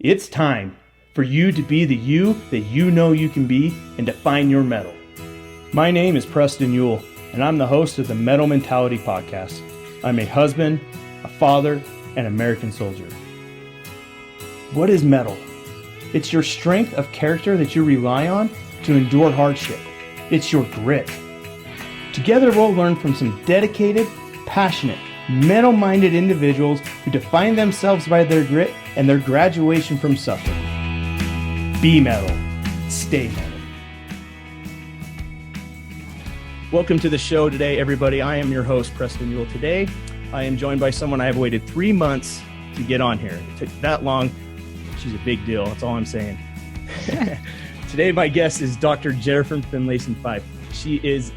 It's time for you to be the you that you know you can be and to find your mettle. My name is Preston Ewell, and I'm the host of the Mettle Mentality Podcast. I'm a husband, a father, and American soldier. What is mettle? It's your strength of character that you rely on to endure hardship. It's your grit. Together we'll learn from some dedicated, passionate, mettle-minded individuals who define themselves by their grit and their graduation from suffering. Be mettle. Stay mettle. Welcome to the show today, everybody. I am your host, Preston Ewell. Today, I am joined by someone I have waited 3 months to get on here. It took that long. She's a big deal. That's all I'm saying. Today, my guest is Dr. Jennifer Finlayson-Fife. She is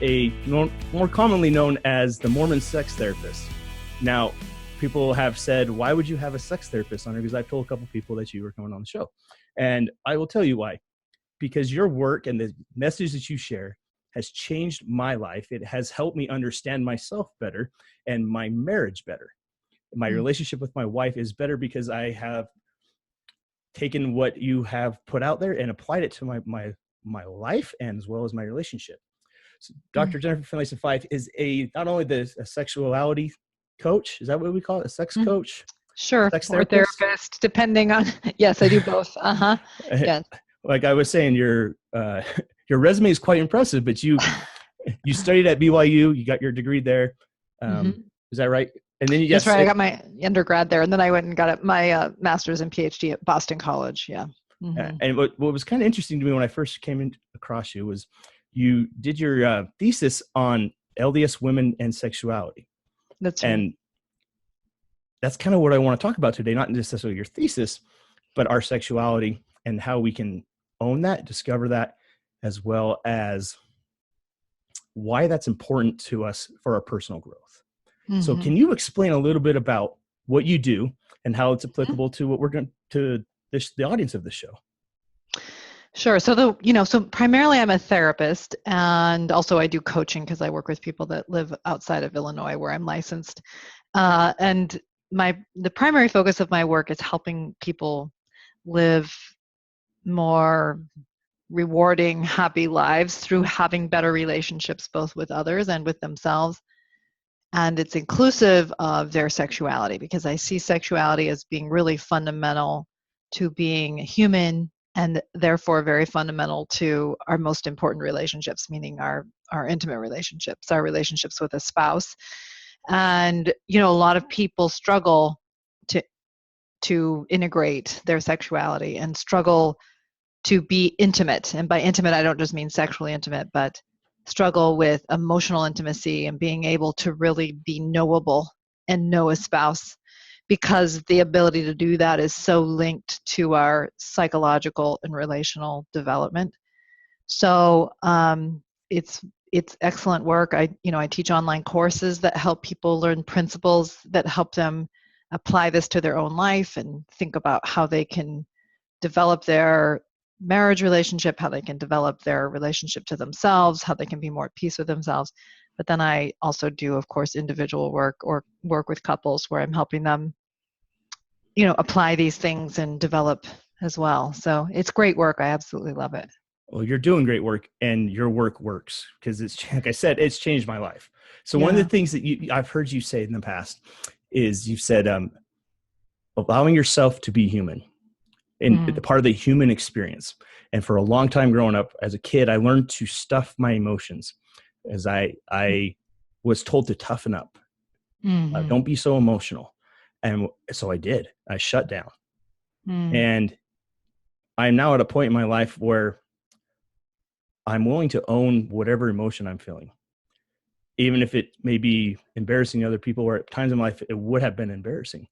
more commonly known as the Mormon sex therapist. Now, people have said, why would you have a sex therapist on here? Because I've told a couple people that you were coming on the show. And I will tell you why. Because your work and the message that you share has changed my life. It has helped me understand myself better and my marriage better. My relationship with my wife is better because I have taken what you have put out there and applied it to my life and as well as my relationship. So Dr. Jennifer Finlayson-Fife is not only a sexuality coach, is that what we call it? A sex coach? Sure. Sex or therapist, depending on, yes, I do both. Yes. Like I was saying, your resume is quite impressive, but you studied at BYU, you got your degree there. Is that right? And then That's right. I got my undergrad there, and then I went and got my master's and PhD at Boston College. Yeah. Mm-hmm. And what was kind of interesting to me when I first came across you was you did your thesis on LDS women and sexuality. That's right. And that's kind of what I want to talk about today, not necessarily your thesis, but our sexuality and how we can own that, discover that, as well as why that's important to us for our personal growth. Mm-hmm. So can you explain a little bit about what you do and how it's applicable to what we're going to the audience of the show? Sure. So so primarily I'm a therapist, and also I do coaching because I work with people that live outside of Illinois where I'm licensed. And the primary focus of my work is helping people live more rewarding, happy lives through having better relationships, both with others and with themselves. And it's inclusive of their sexuality, because I see sexuality as being really fundamental to being human, and therefore very fundamental to our most important relationships, meaning our intimate relationships, our relationships with a spouse. And, a lot of people struggle to integrate their sexuality and struggle to be intimate. And by intimate, I don't just mean sexually intimate, but struggle with emotional intimacy and being able to really be knowable and know a spouse, because the ability to do that is so linked to our psychological and relational development. So it's excellent work. I teach online courses that help people learn principles that help them apply this to their own life and think about how they can develop their marriage relationship, how they can develop their relationship to themselves, how they can be more at peace with themselves. But then I also do, of course, individual work or work with couples where I'm helping them, apply these things and develop as well. So it's great work. I absolutely love it. Well, you're doing great work, and your work works because it's, like I said, it's changed my life. So one of the things that I've heard you say in the past is you've said, allowing yourself to be human and the part of the human experience. And for a long time growing up as a kid, I learned to stuff my emotions as I was told to toughen up. Don't be so emotional. And so I did. I shut down. And I'm now at a point in my life where I'm willing to own whatever emotion I'm feeling, even if it may be embarrassing to other people, or at times in my life it would have been embarrassing.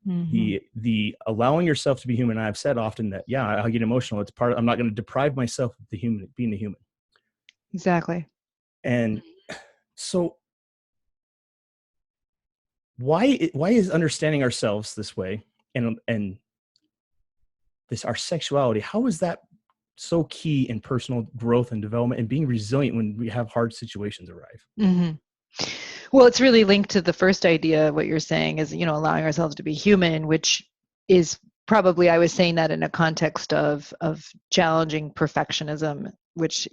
The allowing yourself to be human. I've said often that, I get emotional. It's I'm not going to deprive myself of being a human. Exactly. And so why is understanding ourselves this way and our sexuality, how is that so key in personal growth and development and being resilient when we have hard situations arrive? Well, it's really linked to the first idea. What you're saying is, allowing ourselves to be human, which is probably I was saying that in a context of challenging perfectionism, which,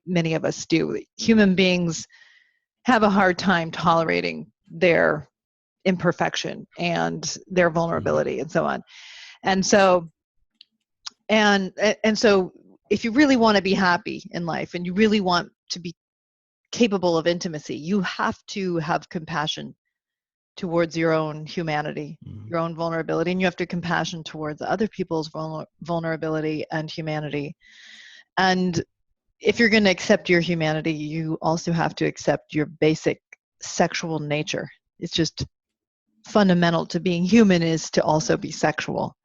many of us do. Human beings have a hard time tolerating their imperfection and their vulnerability and so on. And so so if you really want to be happy in life and you really want to be capable of intimacy, you have to have compassion towards your own humanity, your own vulnerability, and you have to compassion towards other people's vulnerability and humanity. And if you're going to accept your humanity, you also have to accept your basic sexual nature. It's just fundamental to being human is to also be sexual.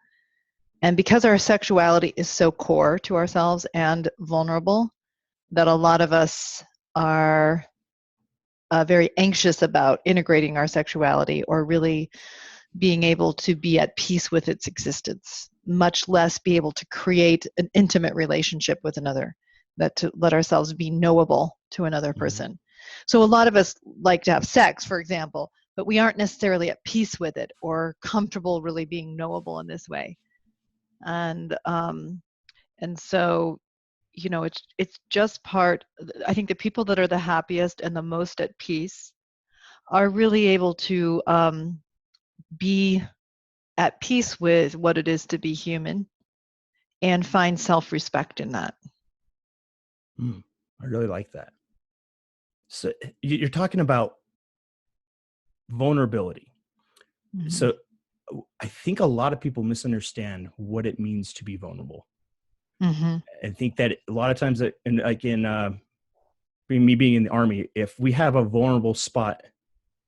And because our sexuality is so core to ourselves and vulnerable, that a lot of us are very anxious about integrating our sexuality or really being able to be at peace with its existence, much less be able to create an intimate relationship with another, that to let ourselves be knowable to another person. So a lot of us like to have sex, for example, but we aren't necessarily at peace with it or comfortable really being knowable in this way. And so, it's just part. I think the people that are the happiest and the most at peace are really able to be at peace with what it is to be human and find self-respect in that. I really like that. So you're talking about vulnerability. So I think a lot of people misunderstand what it means to be vulnerable. I think that a lot of times, me being in the Army, if we have a vulnerable spot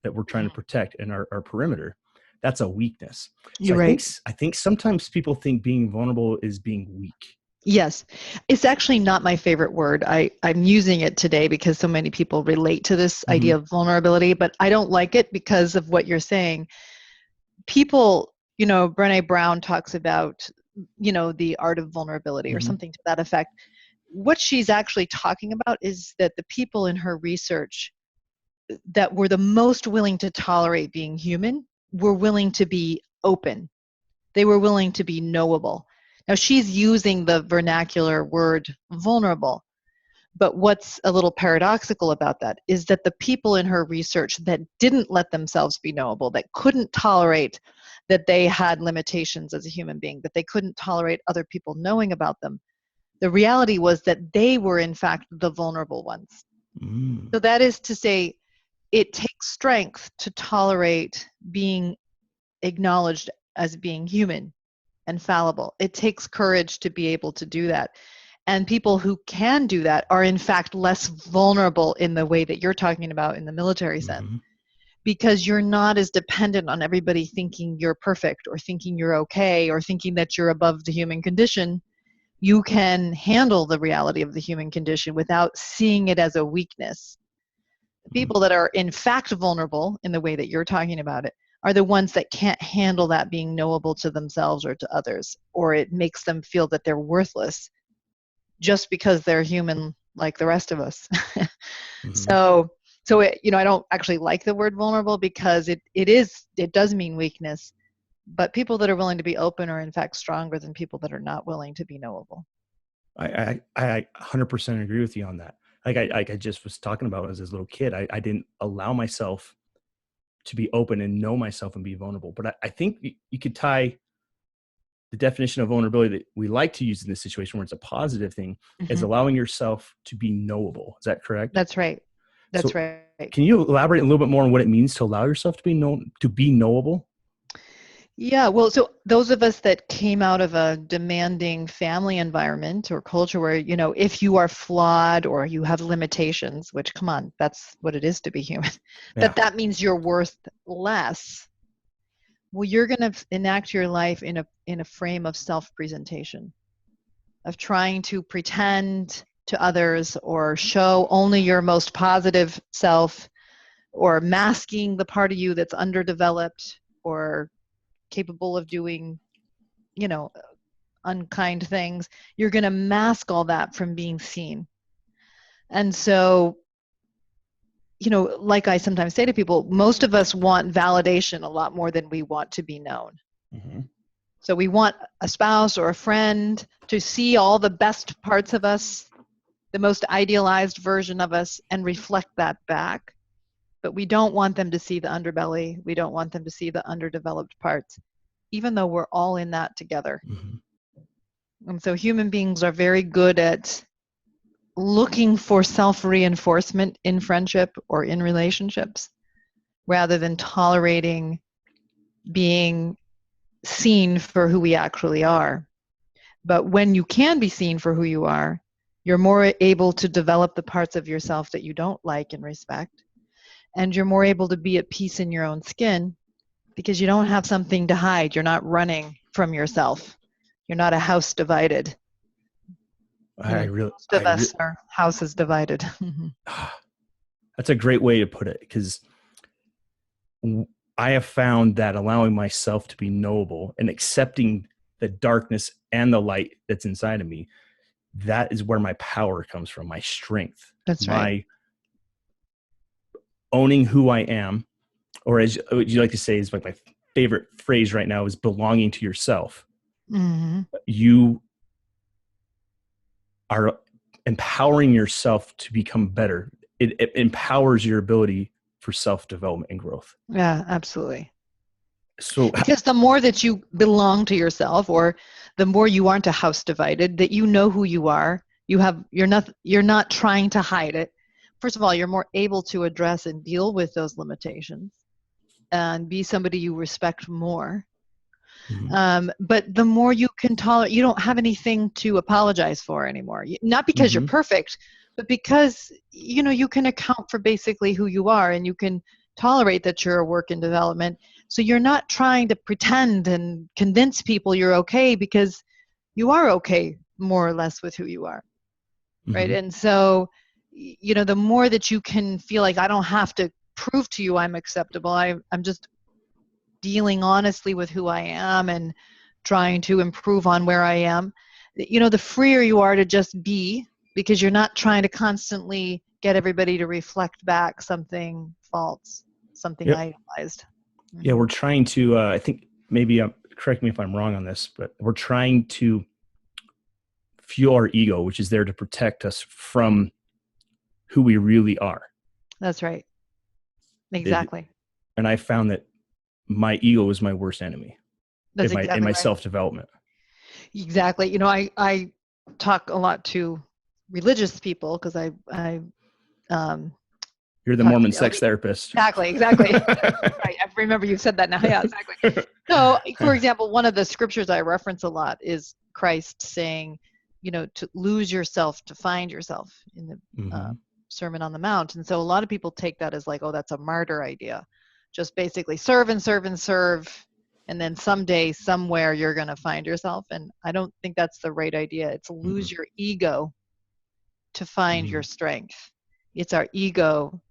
that we're trying to protect in our perimeter, that's a weakness. You're right. I think sometimes people think being vulnerable is being weak. Yes. It's actually not my favorite word. I'm using it today because so many people relate to this idea of vulnerability, but I don't like it because of what you're saying. People, Brené Brown talks about, the art of vulnerability or something to that effect. What she's actually talking about is that the people in her research that were the most willing to tolerate being human were willing to be open. They were willing to be knowable. Now, she's using the vernacular word vulnerable, but what's a little paradoxical about that is that the people in her research that didn't let themselves be knowable, that couldn't tolerate that they had limitations as a human being, that they couldn't tolerate other people knowing about them, the reality was that they were, in fact, the vulnerable ones. So that is to say, it takes strength to tolerate being acknowledged as being human and fallible. It takes courage to be able to do that. And people who can do that are, in fact, less vulnerable in the way that you're talking about in the military sense, because you're not as dependent on everybody thinking you're perfect or thinking you're okay or thinking that you're above the human condition. You can handle the reality of the human condition without seeing it as a weakness. The people that are, in fact, vulnerable in the way that you're talking about it are the ones that can't handle that being knowable to themselves or to others, or it makes them feel that they're worthless just because they're human like the rest of us. So I don't actually like the word vulnerable because it does mean weakness, but people that are willing to be open are in fact stronger than people that are not willing to be knowable. I 100% agree with you on that. I just was talking about as a little kid, I didn't allow myself to be open and know myself and be vulnerable. But I think you could tie the definition of vulnerability that we like to use in this situation where it's a positive thing is allowing yourself to be knowable. Is that correct? That's right. That's right. Can you elaborate a little bit more on what it means to allow yourself to be knowable? Yeah, well, so those of us that came out of a demanding family environment or culture where, if you are flawed or you have limitations, which, come on, that's what it is to be human, that means you're worth less. Well, you're going to enact your life in a frame of self-presentation, of trying to pretend to others or show only your most positive self, or masking the part of you that's underdeveloped or capable of doing, unkind things. You're going to mask all that from being seen. And so, like I sometimes say to people, most of us want validation a lot more than we want to be known. So we want a spouse or a friend to see all the best parts of us, the most idealized version of us, and reflect that back. But we don't want them to see the underbelly. We don't want them to see the underdeveloped parts, even though we're all in that together. And so human beings are very good at looking for self-reinforcement in friendship or in relationships, rather than tolerating being seen for who we actually are. But when you can be seen for who you are, you're more able to develop the parts of yourself that you don't like and respect. And you're more able to be at peace in your own skin because you don't have something to hide. You're not running from yourself. You're not a house divided. Most of us are houses divided. That's a great way to put it, because I have found that allowing myself to be knowable and accepting the darkness and the light that's inside of me, that is where my power comes from, my strength. That's right. Owning who I am, or as you like to say, is like my favorite phrase right now, is belonging to yourself. You are empowering yourself to become better. It empowers your ability for self-development and growth. Yeah, absolutely. So because the more that you belong to yourself, or the more you aren't a house divided, that you know who you are, you're not trying to hide it. First of all, you're more able to address and deal with those limitations and be somebody you respect more. But the more you can tolerate, you don't have anything to apologize for anymore. Not because you're perfect, but because, you can account for basically who you are, and you can tolerate that you're a work in development. So you're not trying to pretend and convince people you're okay, because you are okay more or less with who you are. Right. And so, the more that you can feel like, I don't have to prove to you I'm acceptable. I'm just dealing honestly with who I am and trying to improve on where I am. The freer you are to just be, because you're not trying to constantly get everybody to reflect back something false, something idealized. Yeah, we're trying to, I think maybe, correct me if I'm wrong on this, but we're trying to fuel our ego, which is there to protect us from who we really are. That's right. Exactly. And I found that my ego is my worst enemy. That's in my self-development. Exactly. I talk a lot to religious people, because I you're the Mormon sex therapist. Exactly. Right. I remember you said that now. Yeah, exactly. So, for example, one of the scriptures I reference a lot is Christ saying, to lose yourself to find yourself, in the Sermon on the Mount. And so a lot of people take that as like, oh, that's a martyr idea. Just basically serve and serve and serve, and then someday, somewhere, you're going to find yourself. And I don't think that's the right idea. It's lose your ego to find your strength. It's our ego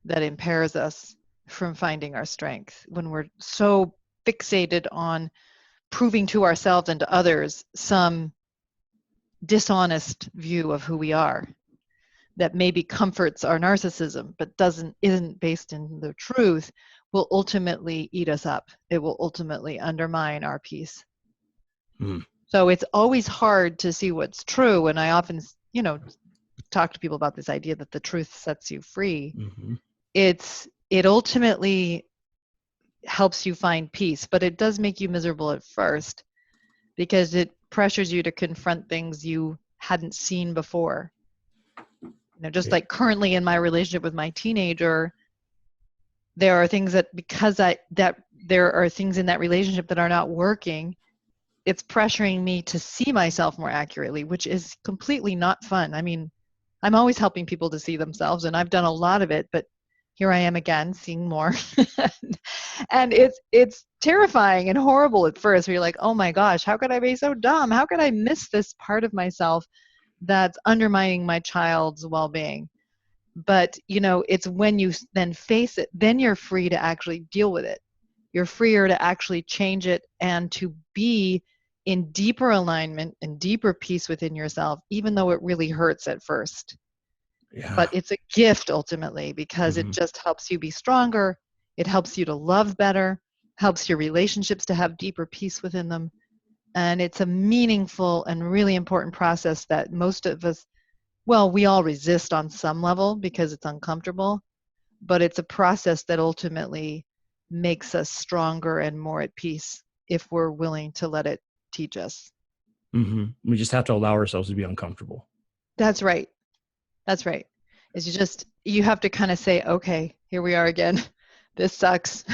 that impairs us from finding our strength, when we're so fixated on proving to ourselves and to others some dishonest view of who we are that maybe comforts our narcissism but isn't based in the truth, will ultimately eat us up. It will ultimately undermine our peace. So it's always hard to see what's true, and I often talk to people about this idea that the truth sets you free. It ultimately helps you find peace, but it does make you miserable at first, because it pressures you to confront things you hadn't seen before. Just like currently in my relationship with my teenager, there are things that, because there are things in that relationship that are not working, it's pressuring me to see myself more accurately, which is completely not fun. I mean, I'm always helping people to see themselves, and I've done a lot of it, but here I am again, seeing more. And it's terrifying and horrible at first. You're like, oh my gosh, how could I be so dumb? How could I miss this part of myself that's undermining my child's well-being? But, it's when you then face it, then you're free to actually deal with it. You're freer to actually change it and to be in deeper alignment and deeper peace within yourself, even though it really hurts at first. But it's a gift ultimately, because it just helps you be stronger. It helps you to love better, helps your relationships to have deeper peace within them. And it's a meaningful and really important process that most of us, well, we all resist on some level because it's uncomfortable, but it's a process that ultimately makes us stronger and more at peace if we're willing to let it teach us. We just have to allow ourselves to be uncomfortable. That's right. That's right. You have to kind of say, okay, here we are again. This sucks.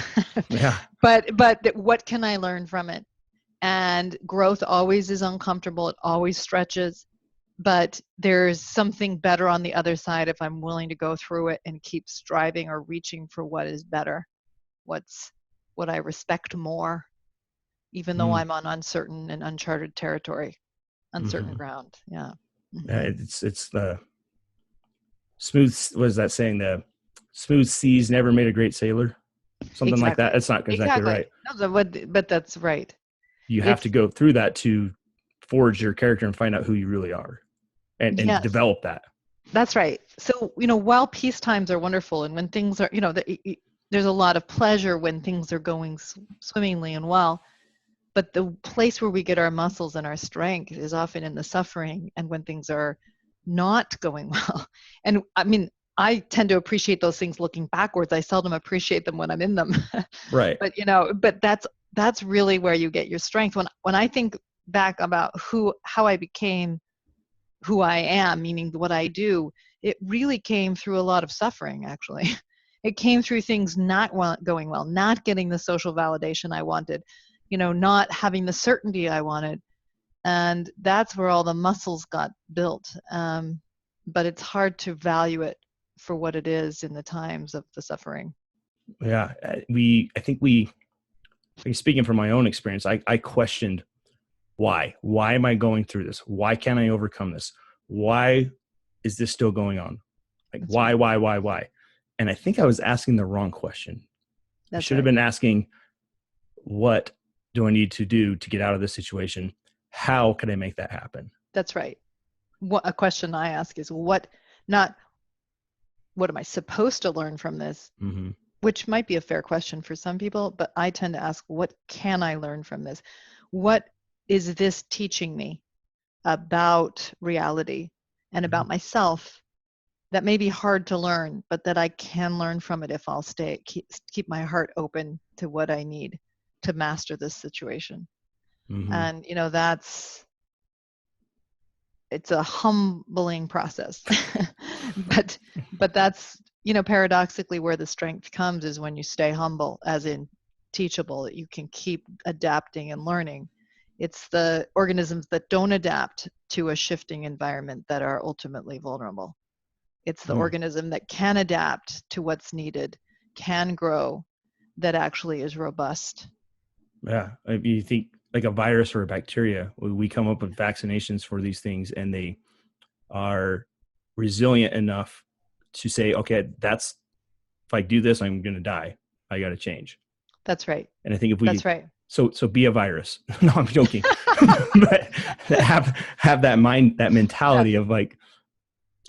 Yeah. But what can I learn from it? And growth always is uncomfortable. It always stretches. But there's something better on the other side if I'm willing to go through it and keep striving or reaching for what is better, what I respect more, even though I'm on uncertain and uncharted territory, uncertain ground. Yeah. It's the smooth, what is that saying? The smooth seas never made a great sailor. Something like that. It's not exactly right. No, but that's right. You have to go through that to forge your character and find out who you really are and yes, develop that. That's right. So, while peace times are wonderful and when things are, there's a lot of pleasure when things are going swimmingly and well, but the place where we get our muscles and our strength is often in the suffering and when things are not going well. And I mean, I tend to appreciate those things looking backwards. I seldom appreciate them when I'm in them. Right. But that's really where you get your strength. When I think back about how I became who I am, meaning what I do, it really came through a lot of suffering, actually. It came through things not going well, not getting the social validation I wanted, not having the certainty I wanted. And that's where all the muscles got built. But it's hard to value it for what it is in the times of the suffering. Yeah. Speaking from my own experience, I questioned why am I going through this? Why can't I overcome this? Why is this still going on? Like, That's why? right. And I think I was asking the wrong question. I should have right. been asking, what do I need to do to get out of this situation? How can I make that happen? That's right. A question I ask is what am I supposed to learn from this? Mm-hmm. Which might be a fair question for some people, but I tend to ask, what can I learn from this? What is this teaching me about reality and about myself that may be hard to learn, but that I can learn from it if I'll keep my heart open to what I need to master this situation. Mm-hmm. And it's a humbling process. but that's paradoxically where the strength comes is when you stay humble, as in teachable, that you can keep adapting and learning. It's the organisms that don't adapt to a shifting environment that are ultimately vulnerable. It's the organism that can adapt to what's needed, can grow, that actually is robust. Yeah. If you think like a virus or a bacteria, we come up with vaccinations for these things and they are resilient enough to say, okay, if I do this, I'm going to die. I got to change. That's right. And I think that's right. So be a virus. No, I'm joking. But have that mentality of like,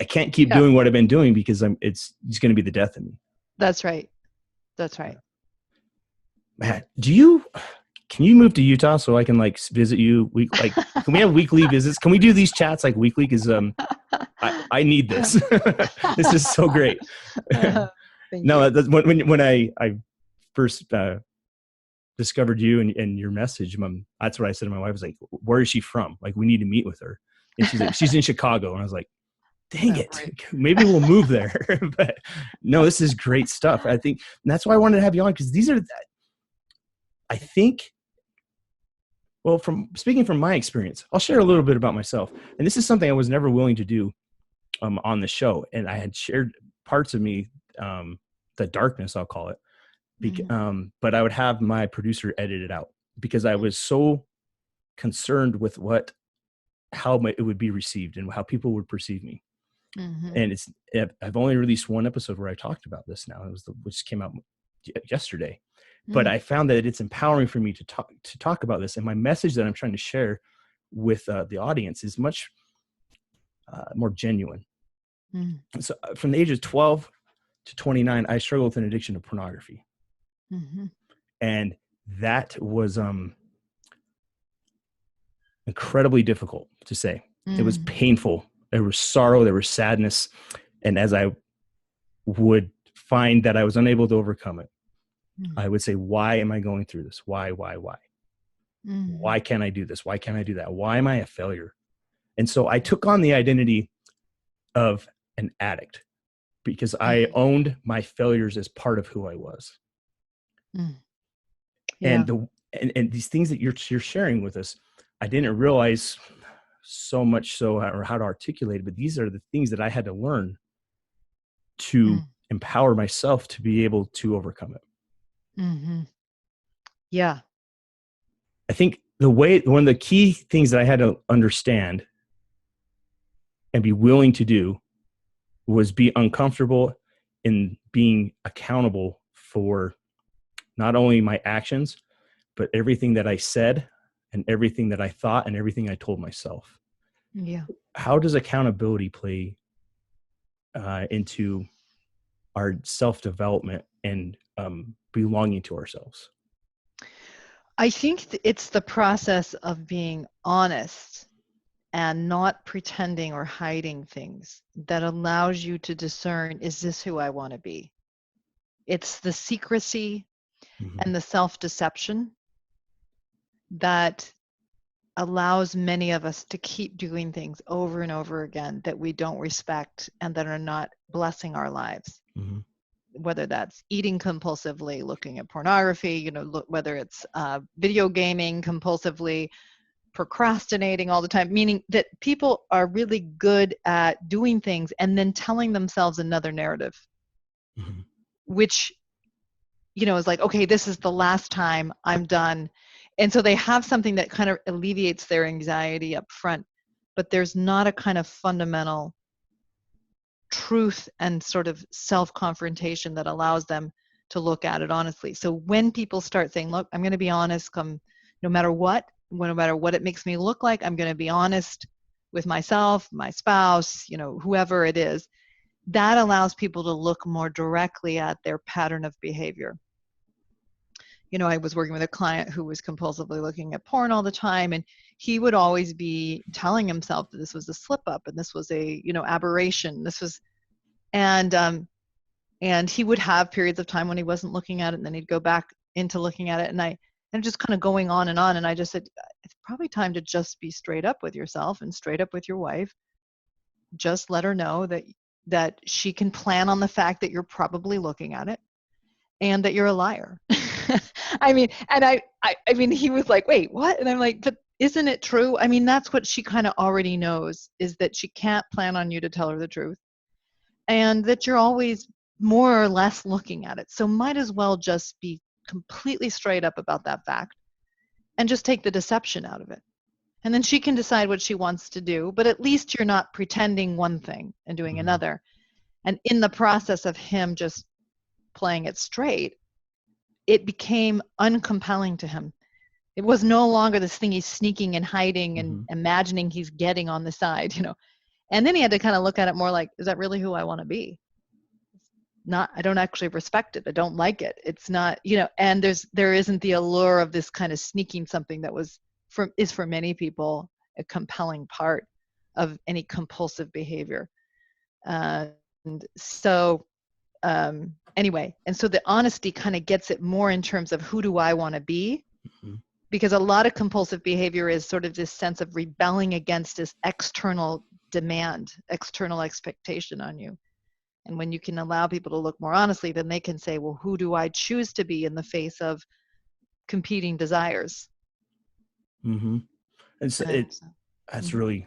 I can't keep doing what I've been doing because it's going to be the death of me. That's right. That's right. Man, can you move to Utah so I can like visit you can we have weekly visits? Can we do these chats like weekly? Cause I need this. This is so great. No, when I first discovered you and your message, that's what I said to my wife. I was like, where is she from? Like, we need to meet with her. And she's like, she's in Chicago. And I was like, dang it, right. Maybe we'll move there. But no, this is great stuff. I think that's why I wanted to have you on, because these are, I think, well, speaking from my experience, I'll share a little bit about myself. And this is something I was never willing to do on the show. And I had shared parts of me, the darkness, I'll call it. But I would have my producer edit it out because I was so concerned with how it would be received and how people would perceive me. And I've only released one episode where I talked about this now. It was which came out yesterday. But I found that it's empowering for me to talk about this. And my message that I'm trying to share with the audience is much more genuine. So from the age of 12 to 29, I struggled with an addiction to pornography. And that was incredibly difficult to say. It was Mm. painful. There was sorrow, there was sadness. And as I would find that I was unable to overcome it, Mm. I would say, why am I going through this? Why? Mm. Why can't I do this? Why can't I do that? Why am I a failure? And so I took on the identity of an addict because I Mm. owned my failures as part of who I was. Mm. And Yeah. and these things that you're sharing with us, I didn't realize so much so, or how to articulate it, but these are the things that I had to learn to Mm. empower myself to be able to overcome it. Mm-hmm. Yeah. I think one of the key things that I had to understand and be willing to do was be uncomfortable in being accountable for not only my actions, but everything that I said and everything that I thought and everything I told myself. Yeah. How does accountability play into our self-development and belonging to ourselves? I think it's the process of being honest and not pretending or hiding things that allows you to discern, is this who I want to be? It's the secrecy Mm-hmm. and the self-deception that allows many of us to keep doing things over and over again that we don't respect and that are not blessing our lives. Mm-hmm. Whether that's eating compulsively, looking at pornography, whether it's video gaming compulsively, procrastinating all the time, meaning that people are really good at doing things and then telling themselves another narrative, Mm-hmm. which, is like, okay, this is the last time, I'm done. And so they have something that kind of alleviates their anxiety up front, but there's not a kind of fundamental truth and sort of self-confrontation that allows them to look at it honestly. So when people start saying, look, I'm going to be honest, no matter what, no matter what it makes me look like, I'm going to be honest with myself, my spouse, whoever it is, that allows people to look more directly at their pattern of behavior. I was working with a client who was compulsively looking at porn all the time, and he would always be telling himself that this was a slip up and this was a, aberration. And he would have periods of time when he wasn't looking at it, and then he'd go back into looking at it, and just kind of going on, and I just said, it's probably time to just be straight up with yourself and straight up with your wife. Just let her know that she can plan on the fact that you're probably looking at it and that you're a liar. I mean, and I mean, he was like, wait, what? And I'm like, but isn't it true? I mean, that's what she kind of already knows, is that she can't plan on you to tell her the truth, and that you're always more or less looking at it. So might as well just be completely straight up about that fact and just take the deception out of it. And then she can decide what she wants to do, but at least you're not pretending one thing and doing Mm-hmm. another. And in the process of him just playing it straight, it became uncompelling to him. It was no longer this thing he's sneaking and hiding and Mm-hmm. imagining he's getting on the side, And then he had to kind of look at it more like, is that really who I want to be? Not, I don't actually respect it. I don't like it. It's not, and there isn't the allure of this kind of sneaking something that is for many people a compelling part of any compulsive behavior. And so anyway, and so the honesty kind of gets it more in terms of, who do I want to be? Mm-hmm. Because a lot of compulsive behavior is sort of this sense of rebelling against this external demand, external expectation on you. And when you can allow people to look more honestly, then they can say, well, who do I choose to be in the face of competing desires? Mm-hmm. And so that's Mhm. really,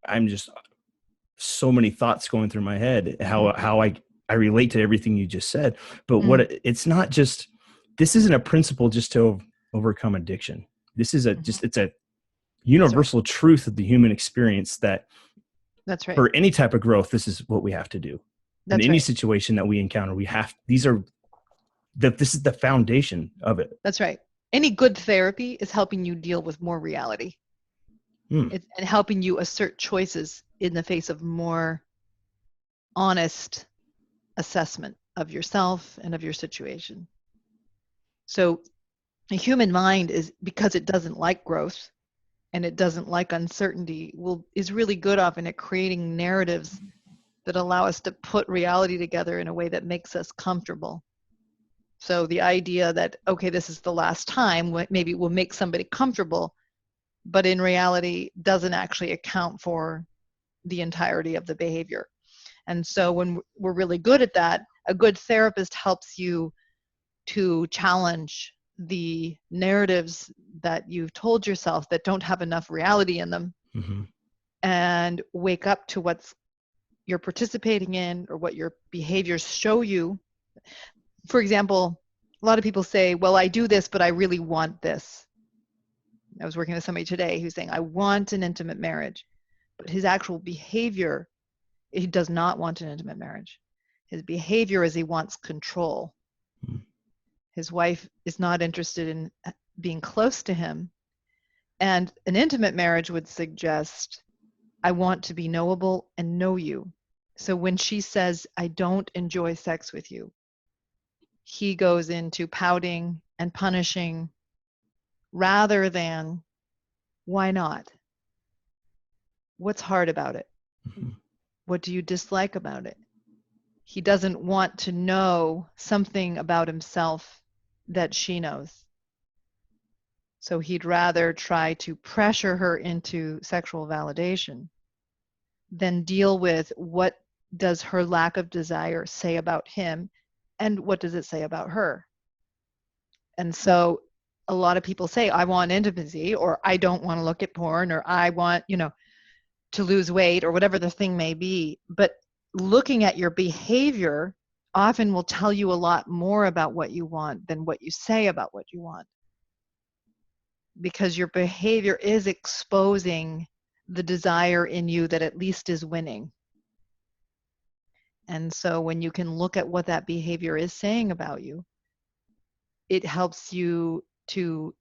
I'm just, so many thoughts going through my head, how I relate to everything you just said. But it's not just, this isn't a principle just to overcome addiction. This is it's a universal truth of the human experience, that That's right. for any type of growth, this is what we have to do. In That's any right. situation that we encounter, this is the foundation of it. That's right. Any good therapy is helping you deal with more reality. It's, and helping you assert choices in the face of more honest assessment of yourself and of your situation. So The human mind is, because it doesn't like growth and it doesn't like uncertainty, is really good often at creating narratives that allow us to put reality together in a way that makes us comfortable. So the idea that, okay, this is the last time, maybe will make somebody comfortable, but in reality doesn't actually account for the entirety of the behavior. And so when we're really good at that, a good therapist helps you to challenge the narratives that you've told yourself that don't have enough reality in them, Mm-hmm. and wake up to what's you're participating in or what your behaviors show you. For example, a lot of people say, well, I do this, but I really want this. I was working with somebody today who's saying, I want an intimate marriage, but his actual behavior, he does not want an intimate marriage. His behavior is he wants control. Mm-hmm. His wife is not interested in being close to him. And an intimate marriage would suggest, I want to be knowable and know you. So when she says, I don't enjoy sex with you, he goes into pouting and punishing rather than, why not? What's hard about it? Mm-hmm. What do you dislike about it? He doesn't want to know something about himself that she knows. So he'd rather try to pressure her into sexual validation than deal with what does her lack of desire say about him and what does it say about her. And so a lot of people say, I want intimacy, or I don't want to look at porn, or I want, to lose weight, or whatever the thing may be. But looking at your behavior often will tell you a lot more about what you want than what you say about what you want. Because your behavior is exposing the desire in you that at least is winning. And so when you can look at what that behavior is saying about you, it helps you to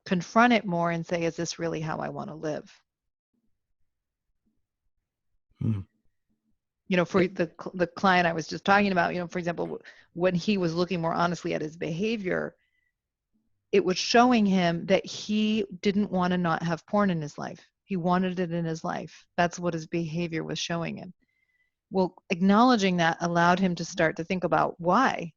confront it more and say, is this really how I want to live? Mm-hmm. For the client I was just talking about, for example, when he was looking more honestly at his behavior, it was showing him that he didn't want to not have porn in his life. He wanted it in his life. That's what his behavior was showing him. Well, acknowledging that allowed him to start to think about why.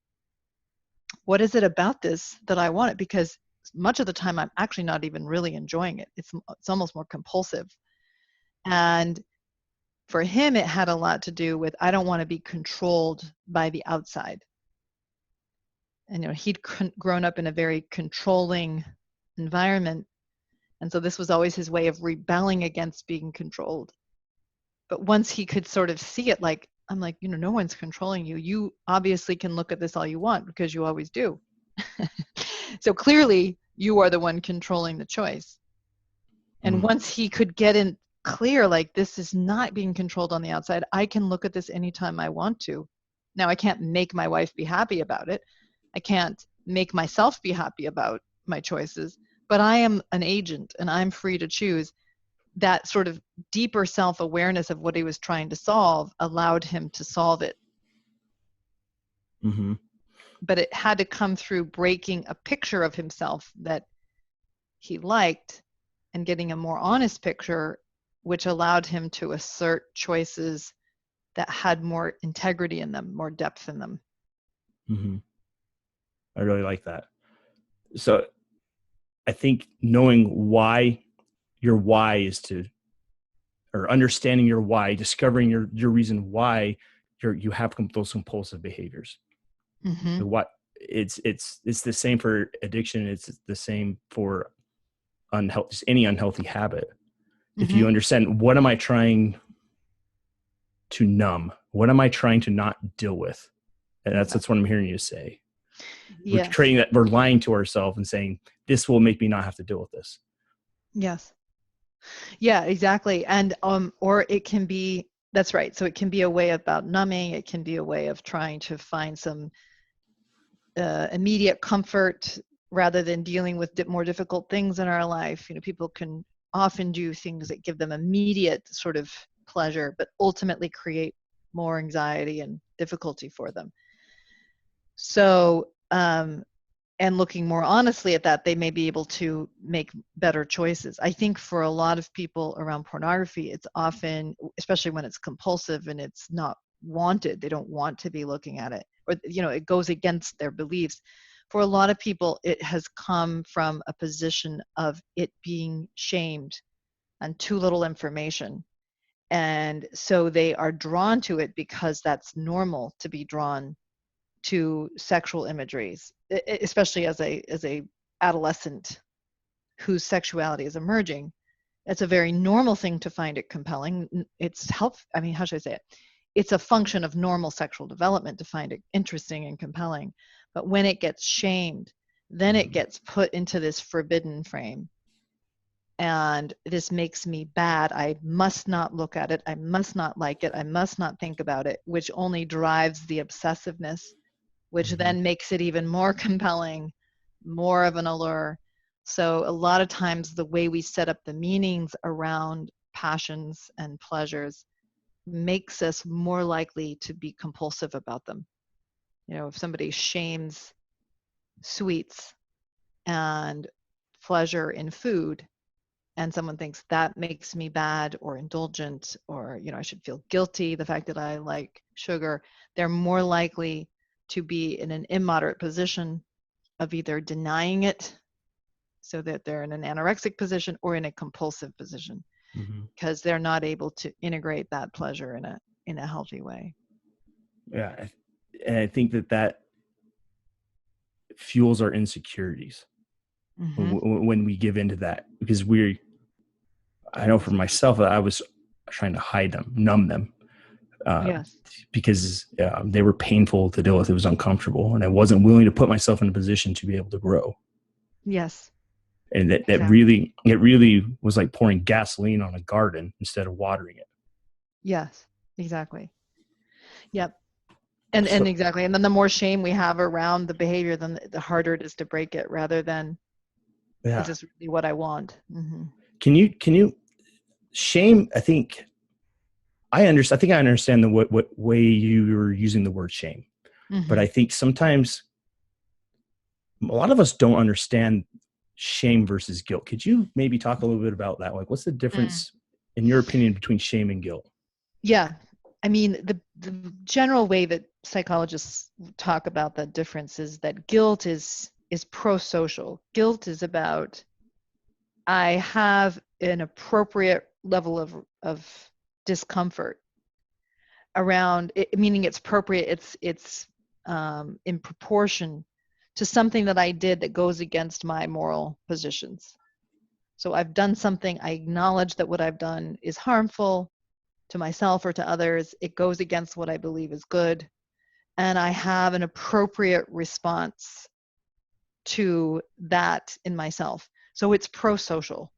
What is it about this that I want it? Because much of the time I'm actually not even really enjoying it. It's almost more compulsive. And for him, it had a lot to do with, I don't want to be controlled by the outside. And he'd grown up in a very controlling environment. And so this was always his way of rebelling against being controlled. But once he could sort of see it, like, I'm like, no one's controlling you. You obviously can look at this all you want because you always do. So clearly you are the one controlling the choice. And once he could get in clear, like, this is not being controlled on the outside, I can look at this anytime I want to. Now, I can't make my wife be happy about it. I can't make myself be happy about my choices, but I am an agent and I'm free to choose. That sort of deeper self-awareness of what he was trying to solve allowed him to solve it. Mm-hmm. But it had to come through breaking a picture of himself that he liked and getting a more honest picture, which allowed him to assert choices that had more integrity in them, more depth in them. Mm-hmm. I really like that. So I think knowing why your why is or understanding your why, discovering your reason why you have those compulsive behaviors. Mm-hmm. What it's the same for addiction. It's the same for any unhealthy habit. Mm-hmm. If you understand, what am I trying to numb? What am I trying to not deal with? And that's what I'm hearing you say. Yes. We're creating that. We're lying to ourselves and saying, this will make me not have to deal with this. Yes. Yeah, exactly. And or it can be, that's right. So it can be a way about numbing. It can be a way of trying to find some immediate comfort rather than dealing with more difficult things in our life. People can often do things that give them immediate sort of pleasure, but ultimately create more anxiety and difficulty for them. So and looking more honestly at that, they may be able to make better choices. I think for a lot of people around pornography, it's often, especially when it's compulsive and it's not wanted, they don't want to be looking at it, or it goes against their beliefs. For a lot of people, it has come from a position of it being shamed and too little information. And so they are drawn to it because that's normal to be drawn to sexual imageries, especially as a adolescent whose sexuality is emerging. It's a very normal thing to find it compelling. It's I mean, how should I say it? It's a function of normal sexual development to find it interesting and compelling. But when it gets shamed, then it gets put into this forbidden frame. And this makes me bad. I must not look at it. I must not like it. I must not think about it, which only drives the obsessiveness, which then makes it even more compelling, more of an allure. So a lot of times the way we set up the meanings around passions and pleasures makes us more likely to be compulsive about them. If somebody shames sweets and pleasure in food, and someone thinks that makes me bad or indulgent, or I should feel guilty, the fact that I like sugar, they're more likely to be in an immoderate position of either denying it, so that they're in an anorexic position, or in a compulsive position, because they're not able to integrate that pleasure in a healthy way. Yeah. And I think that fuels our insecurities when we give into that, because I know for myself that I was trying to hide them, numb them, Yes. because they were painful to deal with. It was uncomfortable, and I wasn't willing to put myself in a position to be able to grow. Yes. And that really was like pouring gasoline on a garden instead of watering it. Yes, exactly. Yep. And exactly. And then the more shame we have around the behavior, then the harder it is to break it, rather than is this really what I want? Can you shame? I think I understand the what way you were using the word shame, but I think sometimes a lot of us don't understand shame versus guilt. Could you maybe talk a little bit about that? Like, what's the difference, in your opinion, between shame and guilt? Yeah. I mean, the general way that psychologists talk about that difference is that guilt is pro-social. Guilt is about, I have an appropriate level of discomfort around it, meaning it's appropriate, it's in proportion to something that I did that goes against my moral positions. So I've done something, I acknowledge that what I've done is harmful to myself or to others. It goes against what I believe is good. And I have an appropriate response to that in myself. So it's pro-social,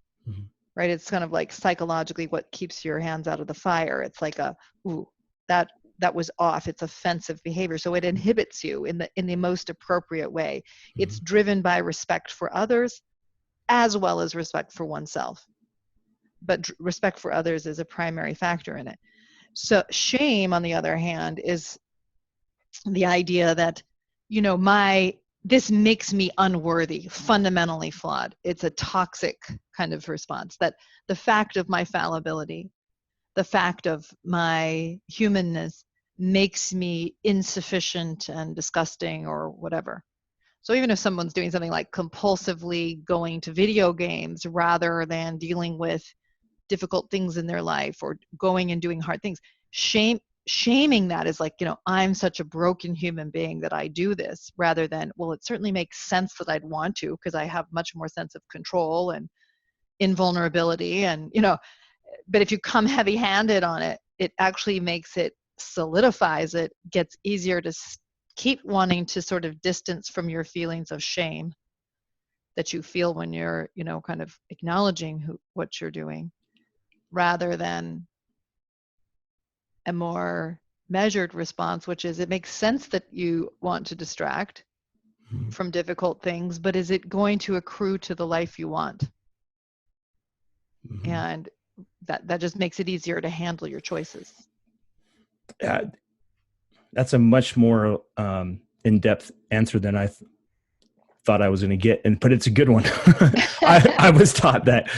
right? It's kind of like psychologically what keeps your hands out of the fire. It's like that was off. It's offensive behavior. So it inhibits you in the most appropriate way. It's driven by respect for others as well as respect for oneself. But respect for others is a primary factor in it. So shame, on the other hand, is the idea that, this makes me unworthy, fundamentally flawed. It's a toxic kind of response, that the fact of my fallibility, the fact of my humanness makes me insufficient and disgusting or whatever. So even if someone's doing something like compulsively going to video games rather than dealing with difficult things in their life, or going and doing hard things, shaming that is like, I'm such a broken human being that I do this, rather than, well, it certainly makes sense that I'd want to, because I have much more sense of control and invulnerability, and but if you come heavy-handed on it, it actually solidifies it, gets easier to keep wanting to sort of distance from your feelings of shame that you feel when you're, kind of acknowledging what you're doing, rather than a more measured response, which is, it makes sense that you want to distract from difficult things, but is it going to accrue to the life you want? And that just makes it easier to handle your choices. That's a much more in-depth answer than thought I was going to get, but it's a good one. I was taught that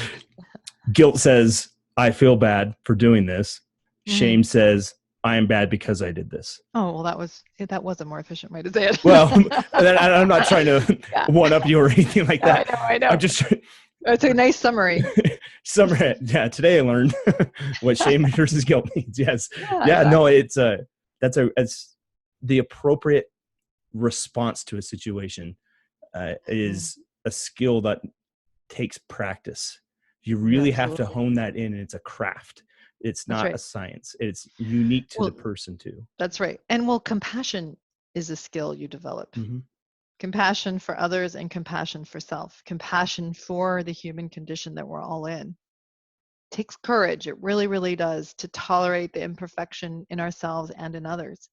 guilt says, I feel bad for doing this. Shame says, I am bad because I did this. Oh, well, that was a more efficient way to say it. Well, I'm not trying to one up you or anything like that. I know. I'm just. It's a nice summary. Yeah. Today I learned what shame versus guilt means. Yes. Yeah. Exactly. No, it's the appropriate response to a situation is a skill that takes practice. You really have to hone that in, and it's a craft. It's not a science. It's unique to the person too. That's right. And compassion is a skill you develop. Compassion for others and compassion for self. Compassion for the human condition that we're all in. It takes courage. It really, really does, to tolerate the imperfection in ourselves and in others,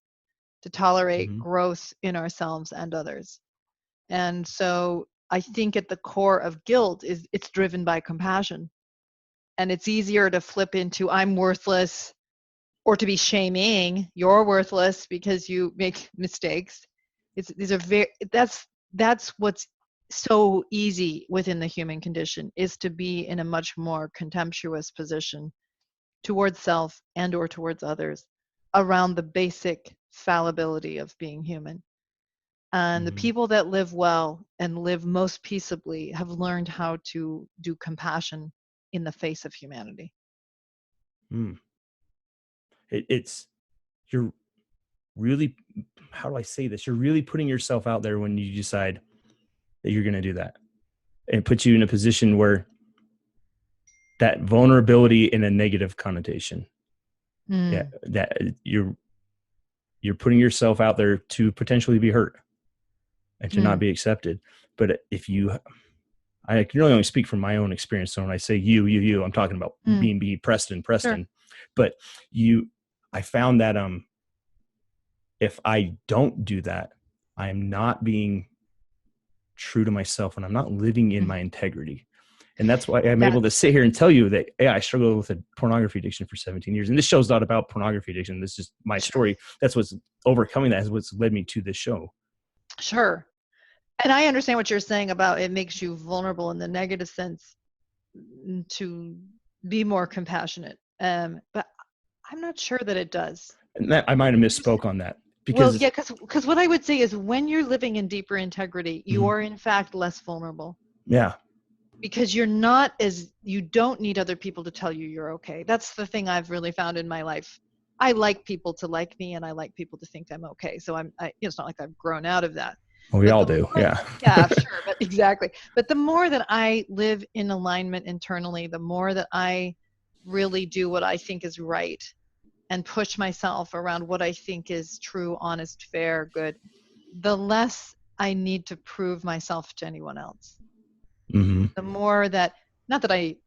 to tolerate growth in ourselves and others. And so I think at the core of guilt is it's driven by compassion. And it's easier to flip into I'm worthless, or to be shaming you're worthless because you make mistakes. That's what's so easy within the human condition, is to be in a much more contemptuous position towards self and or towards others around the basic fallibility of being human. And the people that live well and live most peaceably have learned how to do compassion in the face of humanity. You're really, how do I say this? You're really putting yourself out there when you decide that you're going to do that. And it puts you in a position where that vulnerability in a negative connotation. Yeah, that you're putting yourself out there to potentially be hurt and to not be accepted. But I can really only speak from my own experience. So when I say you, I'm talking about me, Preston. Sure. But I found that if I don't do that, I am not being true to myself, and I'm not living in my integrity. And that's why I'm able to sit here and tell you that, I struggled with a pornography addiction for 17 years. And this show's not about pornography addiction. This is my story. That's what's overcoming that, is what's led me to this show. Sure. And I understand what you're saying about it makes you vulnerable in the negative sense to be more compassionate. But I'm not sure that it does. And I might have misspoke on that. Because what I would say is when you're living in deeper integrity, you are in fact less vulnerable. Yeah. Because you don't need other people to tell you you're okay. That's the thing I've really found in my life. I like people to like me, and I like people to think I'm okay. So it's not like I've grown out of that. Well, we all do. Yeah. Yeah, sure. But exactly. But the more that I live in alignment internally, the more that I really do what I think is right and push myself around what I think is true, honest, fair, good, the less I need to prove myself to anyone else. The more that, not that it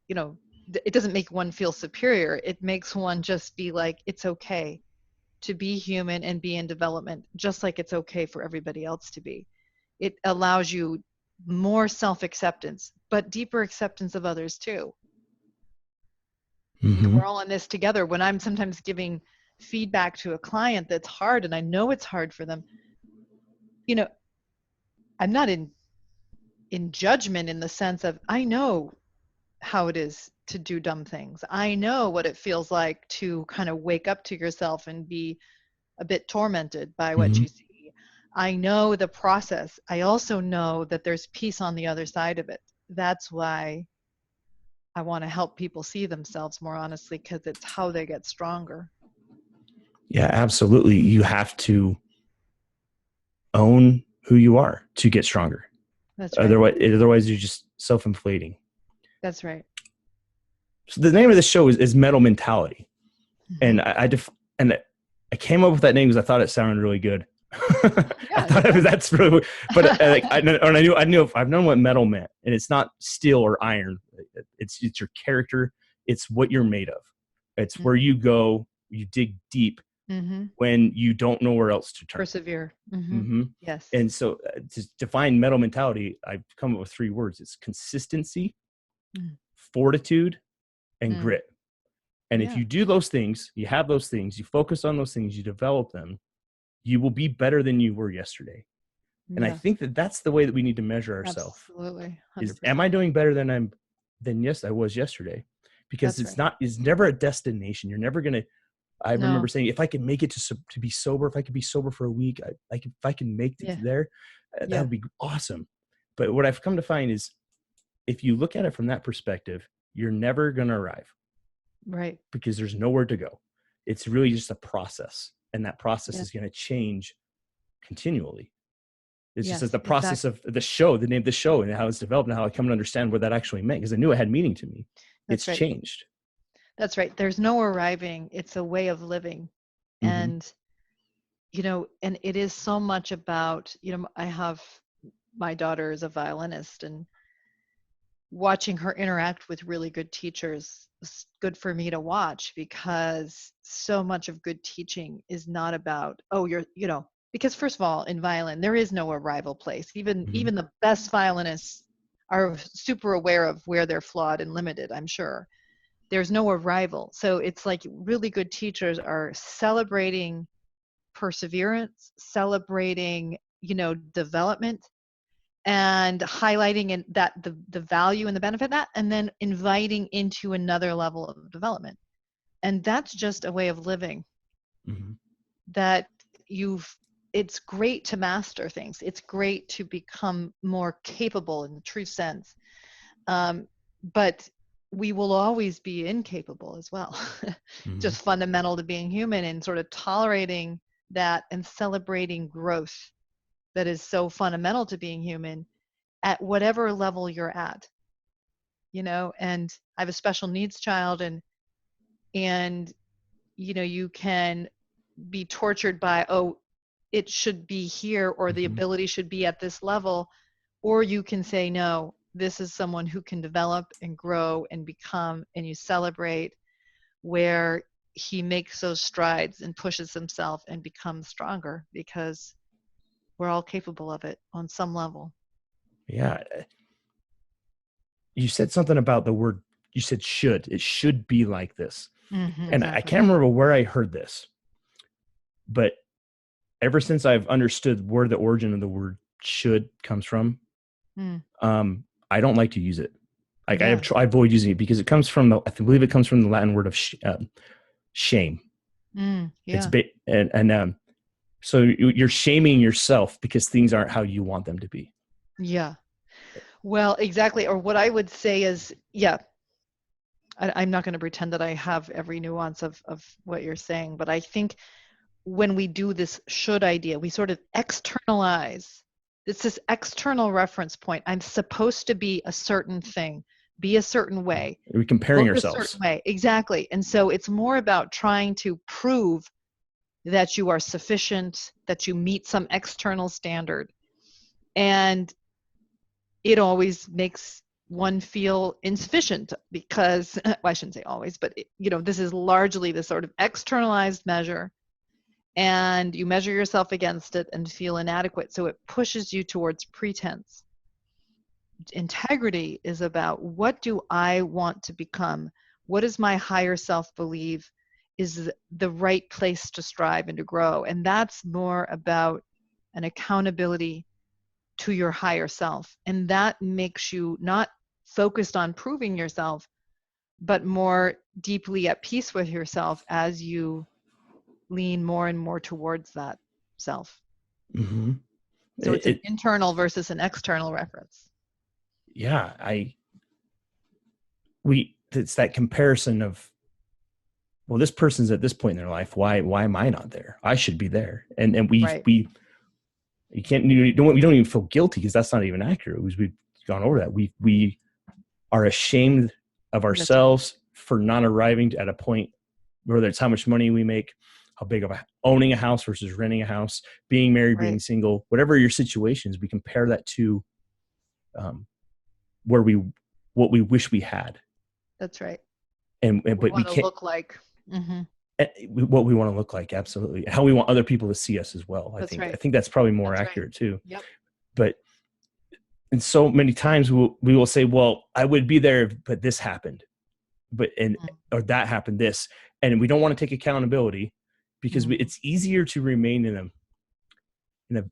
doesn't make one feel superior. It makes one just be like, it's okay to be human and be in development, just like it's okay for everybody else to be. It allows you more self-acceptance, but deeper acceptance of others too. We're all in this together. When I'm sometimes giving feedback to a client that's hard, and I know it's hard for them, I'm not in judgment in the sense of, I know how it is to do dumb things. I know what it feels like to kind of wake up to yourself and be a bit tormented by what you see. I know the process. I also know that there's peace on the other side of it. That's why I want to help people see themselves more honestly, because it's how they get stronger. Yeah, absolutely. You have to own who you are to get stronger. That's right. Otherwise you're just self-inflating. That's right. So the name of the show is Mettle Mentality. And I came up with that name because I thought it sounded really good. I thought that's really, but I knew I've known what metal meant, and it's not steel or iron. It's your character. It's what you're made of. It's where you go, you dig deep when you don't know where else to turn. Persevere. Yes. And so to define metal mentality, I've come up with 3 words. It's consistency, fortitude, and grit. And if you do those things, you have those things, you focus on those things, you develop them, you will be better than you were yesterday. And I Yeah, think that that's the way that we need to measure ourselves. absolutely. Is, 100%. am I doing better than yes, I was yesterday? Because That's right. it's never a destination. You're never going to, I remember No. saying, if I can make it to be sober, if I could be sober for a week, if I can make it Yeah. there, that Yeah. would be awesome. But what I've come to find is, if you look at it from that perspective, you're never going to arrive, Right. because there's nowhere to go. It's really just a process, and that process Yeah. is going to change continually. It's just as Yes, the process exactly. of the show, the name of the show, and how it's developed, and how I come to understand what that actually meant, because I knew it had meaning to me. That's It's right. changed. That's right. There's no arriving. It's a way of living. Mm-hmm. And, and it is so much about, I have my daughter is a violinist, and watching her interact with really good teachers is good for me to watch, because so much of good teaching is not about, because first of all, in violin, there is no arrival place. Even Mm-hmm. even the best violinists are super aware of where they're flawed and limited, I'm sure. There's no arrival. So it's like really good teachers are celebrating perseverance, celebrating, development, and highlighting that the value and the benefit of that, and then inviting into another level of development. And that's just a way of living Mm-hmm. that it's great to master things. It's great to become more capable in the true sense. But we will always be incapable as well. Mm-hmm. Just fundamental to being human, and sort of tolerating that and celebrating growth that is so fundamental to being human at whatever level you're at. And I have a special needs child, and you can be tortured by, oh, it should be here, or the Mm-hmm. ability should be at this level. Or you can say, no, this is someone who can develop and grow and become, and you celebrate where he makes those strides and pushes himself and becomes stronger, because we're all capable of it on some level. Yeah. You said something about the word, you said should. It should be like this. And I Exactly. can't remember where I heard this, but ever since I've understood where the origin of the word should comes from, Mm. I don't like to use it. Like Yeah. I avoid using it, because it comes from I believe it comes from the Latin word of shame. It's Yeah. so you're shaming yourself because things aren't how you want them to be. Yeah. Well, exactly. Or what I would say is, yeah, I'm not going to pretend that I have every nuance of what you're saying, but I think when we do this should idea, we sort of externalize. It's this external reference point. I'm supposed to be a certain thing, be a certain way, We're comparing look a ourselves. certain way. Exactly. And so it's more about trying to prove that you are sufficient, that you meet some external standard. And it always makes one feel insufficient, because, well, I shouldn't say always, but this is largely the sort of externalized measure, and you measure yourself against it and feel inadequate. So it pushes you towards pretense. Integrity is about, what do I want to become? What does my higher self believe is the right place to strive and to grow? And that's more about an accountability to your higher self. And that makes you not focused on proving yourself, but more deeply at peace with yourself as you lean more and more towards that self. Mm-hmm. So it's an internal versus an external reference. Yeah, it's that comparison of, well, this person's at this point in their life. Why am I not there? I should be there. And Right. you can't, we don't even feel guilty, because that's not even accurate. We've gone over that. We are ashamed of ourselves for not arriving at a point, whether it's how much money we make, how big of owning a house versus renting a house, being married, Right. being single, whatever your situation is, we compare that to what we wish we had. That's right. But we want to can't look like. Mm-hmm. what we want to look like. Absolutely. How we want other people to see us as well. That's right. I think that's probably more That's accurate too. Yep. But and so many times we will say, well, I would be there, but this happened, or that happened, this, and we don't want to take accountability, because it's easier to remain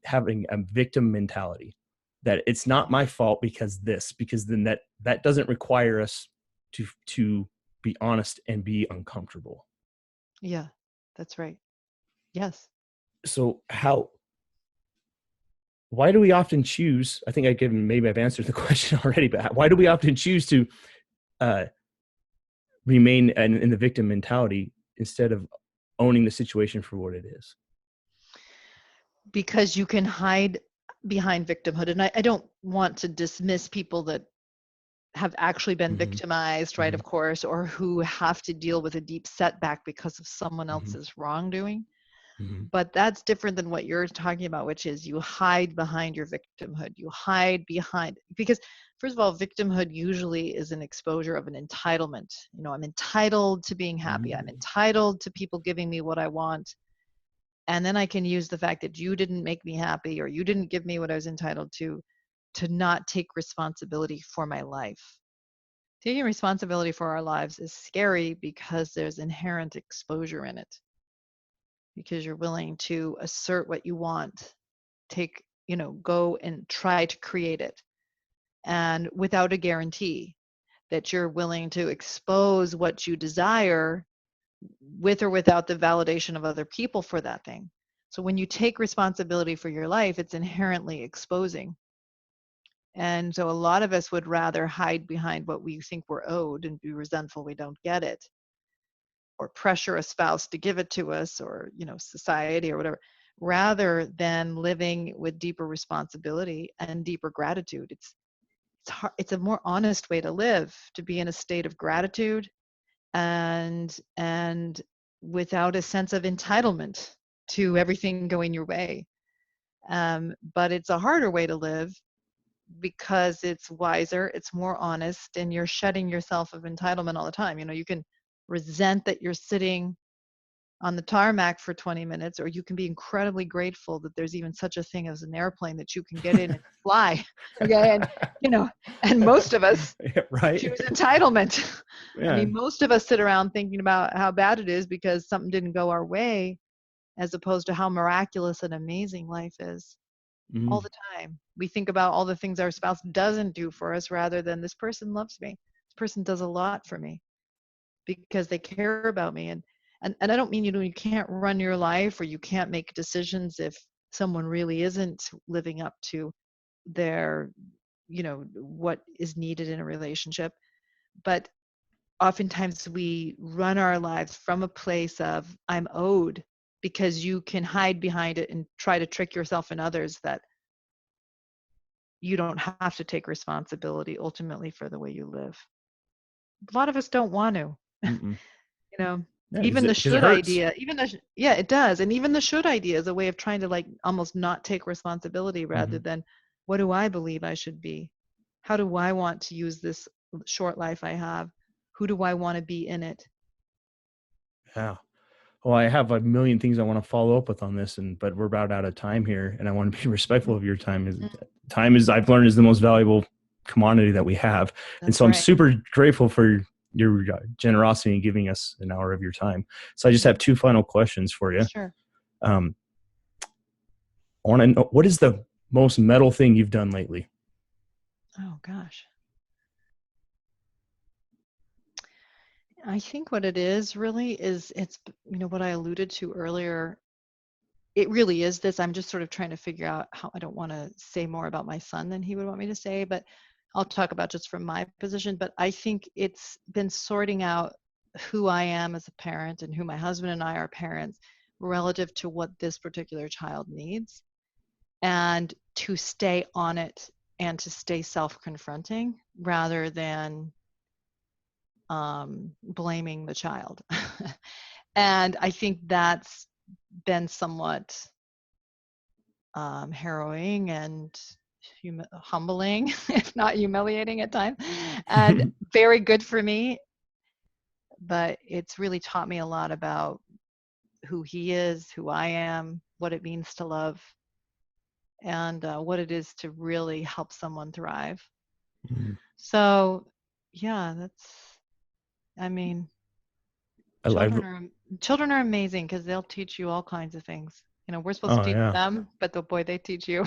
having a victim mentality, that it's not my fault because then that doesn't require us to be honest and be uncomfortable. Yeah, that's right. Yes. So why do we often choose, I think maybe I've answered the question already, but why do we often choose to uh, remain in the victim mentality instead of owning the situation for what it is? Because you can hide behind victimhood. And I don't want to dismiss people that have actually been Mm-hmm. victimized, right, Mm-hmm. of course, or who have to deal with a deep setback because of someone Mm-hmm. else's wrongdoing. Mm-hmm. But that's different than what you're talking about, which is you hide behind your victimhood. You hide behind, because first of all, victimhood usually is an exposure of an entitlement. You know, I'm entitled to being happy. I'm entitled to people giving me what I want. And then I can use the fact that you didn't make me happy or you didn't give me what I was entitled to not take responsibility for my life. Taking responsibility for our lives is scary because there's inherent exposure in it. Because you're willing to assert what you want, go and try to create it. And without a guarantee that you're willing to expose what you desire with or without the validation of other people for that thing. So when you take responsibility for your life, it's inherently exposing. And so a lot of us would rather hide behind what we think we're owed and be resentful we don't get it, or pressure a spouse to give it to us, or society or whatever, rather than living with deeper responsibility and deeper gratitude. It's a more honest way to live, to be in a state of gratitude and without a sense of entitlement to everything going your way. But it's a harder way to live because it's wiser, it's more honest, and you're shedding yourself of entitlement all the time. You can resent that you're sitting on the tarmac for 20 minutes, or you can be incredibly grateful that there's even such a thing as an airplane that you can get in and fly. Okay. And most of us Right. choose entitlement. I Yeah. mean, most of us sit around thinking about how bad it is because something didn't go our way, as opposed to how miraculous and amazing life is. All Mm-hmm. the time. We think about all the things our spouse doesn't do for us rather than this person loves me. This person does a lot for me because they care about me. And I don't mean you can't run your life or you can't make decisions if someone really isn't living up to their, what is needed in a relationship. But oftentimes we run our lives from a place of I'm owed, because you can hide behind it and try to trick yourself and others that you don't have to take responsibility ultimately for the way you live. A lot of us don't want to. Mm-mm. you know Yeah, Even the because it should hurts. idea, yeah, it does. And even the should idea is a way of trying to, like, almost not take responsibility, rather Mm-hmm. than what do I believe I should be, how do I want to use this short life I have, who do I want to be in it. Yeah. Well, I have a million things I want to follow up with on this, but we're about out of time here, and I want to be respectful of your time. Time is, I've learned, is the most valuable commodity that we have, and That's so I'm right. super grateful for your generosity in giving us an hour of your time. So I just have two final questions for you. Sure. Um, I want to know, what is the most metal thing you've done lately? Oh gosh, I think what it is really is, it's what I alluded to earlier. It really is this. I'm just sort of trying to figure out how. I don't want to say more about my son than he would want me to say, but I'll talk about just from my position. But I think it's been sorting out who I am as a parent and who my husband and I are parents relative to what this particular child needs, and to stay on it and to stay self-confronting rather than blaming the child. And I think that's been somewhat harrowing and humbling, if not humiliating at times, and very good for me. But it's really taught me a lot about who he is, who I am, what it means to love, and what it is to really help someone thrive. So, yeah, I mean, I, I children are children are amazing because they'll teach you all kinds of things. We're supposed to teach yeah. them, but boy, they teach you.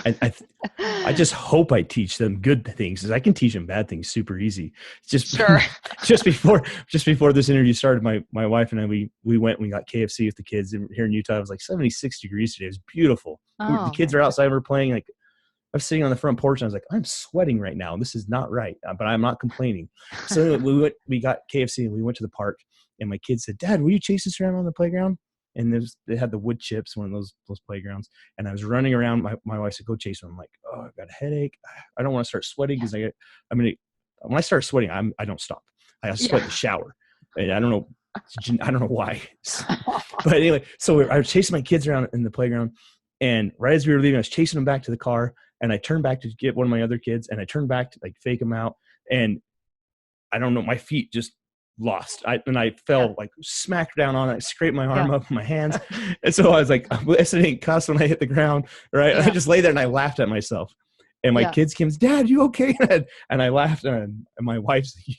I just hope I teach them good things, because I can teach them bad things super easy. Just Sure. just before this interview started, my wife and I, we went and we got KFC with the kids here in Utah. It was like 76 degrees today. It was beautiful. The kids are outside. We're playing. Like, I was sitting on the front porch and I was like, I'm sweating right now. This is not right, but I'm not complaining. So we got KFC and we went to the park, and my kids said, Dad, will you chase us around on the playground? And they had the wood chips, one of those playgrounds. And I was running around. My wife said, go chase them. I'm like, oh, I've got a headache. I don't want to start sweating, because when I start sweating, I don't stop. I sweat in the shower. And I don't know why. But anyway, so I was chasing my kids around in the playground. And right as we were leaving, I was chasing them back to the car. And I turned back to get one of my other kids. And I turned back to like fake them out. And I don't know, my feet just lost. I fell like smacked down on it. I scraped my arm up with my hands. And so I was like, I didn't cuss when I hit the ground. Right. I just lay there and I laughed at myself. And my kids came, Dad, you okay? And I laughed. And my wife's like,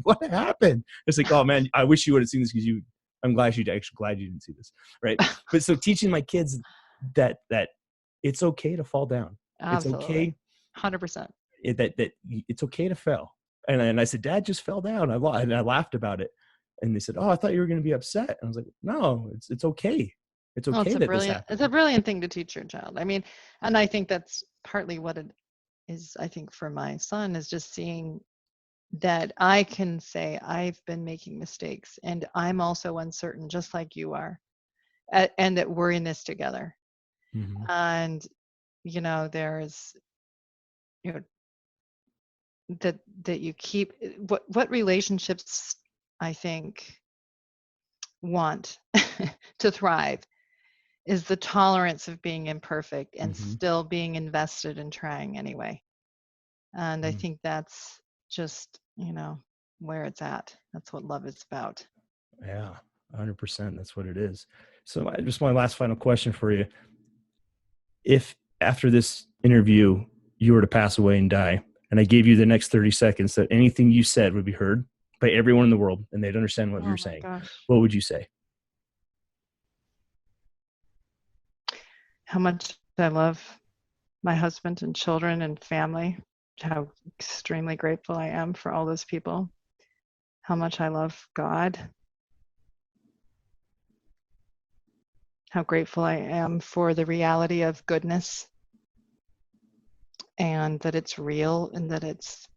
what happened? It's like, oh man, I wish you would have seen this, because I'm glad you didn't see this. Right. But so teaching my kids that it's okay to fall down. Absolutely. It's okay. 100%. That it's okay to fail. And I said, Dad just fell down. And I laughed about it. And they said, oh, I thought you were going to be upset. And I was like, no, it's okay. It's okay that this happened. It's a brilliant thing to teach your child. I mean, and I think that's partly what it is, I think, for my son, is just seeing that I can say I've been making mistakes and I'm also uncertain, just like you are, and that we're in this together. Mm-hmm. And, there's, that you keep what relationships I think want to thrive is the tolerance of being imperfect and still being invested in trying anyway. And I think that's just, where it's at. That's what love is about. Yeah, 100%. That's what it is. So just my last final question for you. If after this interview, you were to pass away and die, and I gave you the next 30 seconds that anything you said would be heard by everyone in the world and they'd understand what you're saying, what would you say? How much I love my husband and children and family, how extremely grateful I am for all those people, how much I love God, how grateful I am for the reality of goodness, and that it's real, and that it's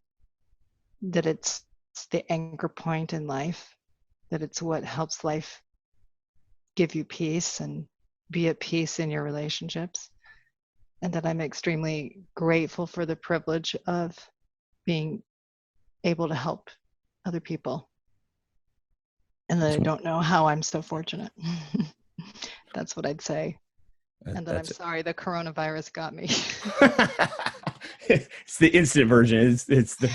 the anchor point in life, that it's what helps life give you peace and be at peace in your relationships, and that I'm extremely grateful for the privilege of being able to help other people, and that I don't know how I'm so fortunate. That's what I'd say. And then I'm sorry the coronavirus got me. It's the instant version. It's the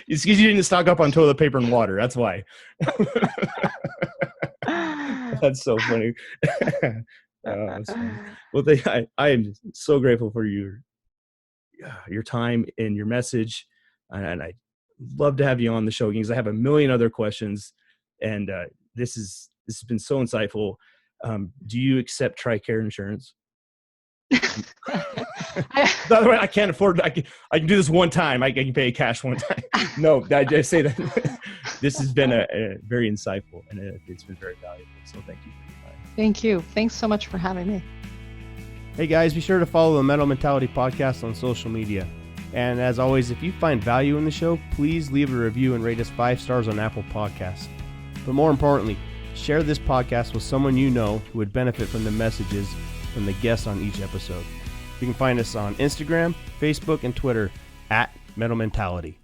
it's because you didn't stock up on toilet paper and water. That's why. That's so funny. That's funny. Well, I am so grateful for your time and your message, and I love to have you on the show because I have a million other questions, and this has been so insightful. Do you accept TRICARE insurance? By the way, I can't afford. I can do this one time. I can pay cash one time. No, I just say that this has been a very insightful, and it's been very valuable. So thank you for your time. Thank you. Thanks so much for having me. Hey guys, be sure to follow the Mettle Mentality podcast on social media. And as always, if you find value in the show, please leave a review and rate us 5 stars on Apple Podcasts. But more importantly, share this podcast with someone you know who would benefit from the messages from the guests on each episode. You can find us on Instagram, Facebook, and Twitter @Mettle Mentality.